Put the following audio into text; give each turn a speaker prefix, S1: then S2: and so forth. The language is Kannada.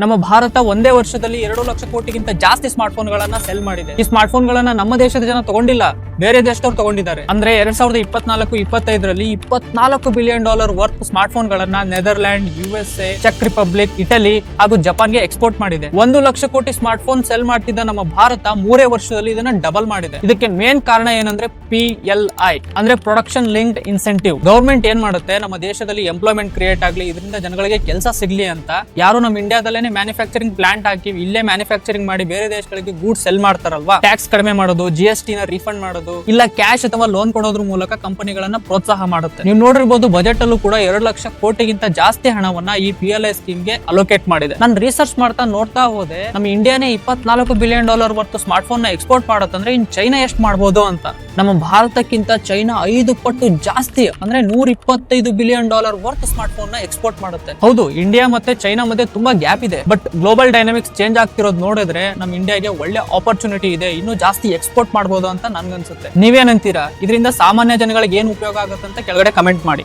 S1: ನಮ್ಮ ಭಾರತ ಒಂದೇ ವರ್ಷದಲ್ಲಿ 2 ಲಕ್ಷ ಕೋಟಿಗಿಂತ ಜಾಸ್ತಿ ಸ್ಮಾರ್ಟ್ ಫೋನ್ ಗಳನ್ನ ಸೆಲ್ ಮಾಡಿದೆ. ಈ ಸ್ಮಾರ್ಟ್ ಫೋನ್ ಗಳನ್ನ ನಮ್ಮ ದೇಶದ ಜನ ತಗೊಂಡಿಲ್ಲ, ಬೇರೆ ದೇಶದವ್ರು ತಗೊಂಡಿದ್ದಾರೆ. ಅಂದ್ರೆ 2024-25ರಲ್ಲಿ $24 ಬಿಲಿಯನ್ ವರ್ತ್ ಸ್ಮಾರ್ಟ್ ಫೋನ್ ಗಳನ್ನ ನೆದರ್ಲ್ಯಾಂಡ್, USA, ಚೆಕ್ ರಿಪಬ್ಲಿಕ್, ಇಟಲಿ ಹಾಗೂ ಜಪಾನ್ಗೆ ಎಕ್ಸ್ಪೋರ್ಟ್ ಮಾಡಿದೆ. 1 ಲಕ್ಷ ಕೋಟಿ ಸ್ಮಾರ್ಟ್ ಫೋನ್ ಸೆಲ್ ಮಾಡ್ತಿದ್ದ ನಮ್ಮ ಭಾರತ 3 ವರ್ಷದಲ್ಲಿ ಇದನ್ನ ಡಬಲ್ ಮಾಡಿದೆ. ಇದಕ್ಕೆ ಮೇನ್ ಕಾರಣ ಏನಂದ್ರೆ PLI ಅಂದ್ರೆ ಪ್ರೊಡಕ್ಷನ್ ಲಿಂಕ್ಡ್ ಇನ್ಸೆಂಟಿವ್. ಗವರ್ಮೆಂಟ್ ಏನ್ ಮಾಡುತ್ತೆ, ನಮ್ಮ ದೇಶದಲ್ಲಿ ಎಂಪ್ಲಾಯ್ಮೆಂಟ್ ಕ್ರಿಯೇಟ್ ಆಗ್ಲಿ, ಇದರಿಂದ ಜನಗಳಿಗೆ ಕೆಲಸ ಸಿಗ್ಲಿ ಅಂತ ಯಾರು ನಮ್ಮ ಇಂಡಿಯಾದಲ್ಲೇ ಮ್ಯಾನುಫ್ಯಾಕ್ಚರಿಂಗ್ ಪ್ಲಾಂಟ್ ಹಾಕಿ ಇಲ್ಲೇ ಮ್ಯಾನುಫ್ಯಾಕ್ಚರಿಂಗ್ ಮಾಡಿ ಬೇರೆ ದೇಶಗಳಿಗೆ ಗೂಡ್ಸ್ ಸೆಲ್ ಮಾಡ್ತಾರಲ್ವಾ, ಟ್ಯಾಕ್ಸ್ ಕಡಿಮೆ ಮಾಡೋದು, GST ನ ರೀಫಂಡ್ ಮಾಡೋದು, ಇಲ್ಲ ಕ್ಯಾಶ್ ಅಥವಾ ಲೋನ್ ಕೊಡೋದ್ರ ಮೂಲಕ ಕಂಪನಿಗಳನ್ನ ಪ್ರೋತ್ಸಾಹ ಮಾಡುತ್ತೆ. ನೀವು ನೋಡಿರ್ಬೋದು, ಬಜೆಟ್ ಅಲ್ಲೂ ಕೂಡ 2 ಲಕ್ಷ ಕೋಟಿಗಿಂತ ಜಾಸ್ತಿ ಹಣವನ್ನ ಈ PLI ಸ್ಕೀಮ್ ಗೆ ಅಲೋಕೇಟ್ ಮಾಡಿದೆ. ನಾನು ರಿಸರ್ಚ್ ಮಾಡ್ತಾ ನೋಡ್ತಾ ಹೋದೆ, ನಮ್ಮ ಇಂಡಿಯಾನೇ $24 ಬಿಲಿಯನ್ ವರ್ತ್ ಸ್ಮಾರ್ಟ್ ಫೋನ್ ನ ಎಕ್ಸ್ಪೋರ್ಟ್ ಮಾಡುತ್ತಂದ್ರೆ ಇನ್ ಚೈನಾ ಎಷ್ಟು ಮಾಡಬಹುದು ಅಂತ. ನಮ್ಮ ಭಾರತಕ್ಕಿಂತ ಚೈನಾ 5 ಪಟ್ಟು ಜಾಸ್ತಿ, ಅಂದ್ರೆ $125 ಬಿಲಿಯನ್ ವರ್ತ್ ಸ್ಮಾರ್ಟ್ ಫೋನ್ ನ ಎಕ್ಸ್ಪೋರ್ಟ್ ಮಾಡುತ್ತೆ. ಹೌದು, ಇಂಡಿಯಾ ಮತ್ತೆ ಚೈನಾ ಮಧ್ಯೆ ತುಂಬಾ ಗ್ಯಾಪ್ ಇದೆ, ಬಟ್ ಗ್ಲೋಬಲ್ ಡೈನಾಮಿಕ್ಸ್ ಚೇಂಜ್ ಆಗ್ತಿರೋದು ನೋಡಿದ್ರೆ ನಮ್ಮ ಇಂಡಿಯಾಗೆ ಒಳ್ಳೆ ಆಪರ್ಚುನಿಟಿ ಇದೆ, ಇನ್ನೂ ಜಾಸ್ತಿ ಎಕ್ಸ್ಪೋರ್ಟ್ ಮಾಡಬಹುದು ಅಂತ ನನ್ಗನ್ಸುತ್ತೆ. ನೀವೇನಂತೀರಾ? ಇದರಿಂದ ಸಾಮಾನ್ಯ ಜನಗಳಿಗೆ ಏನ್ ಉಪಯೋಗ ಆಗುತ್ತೆ ಅಂತ ಕೆಳಗಡೆ ಕಮೆಂಟ್ ಮಾಡಿ.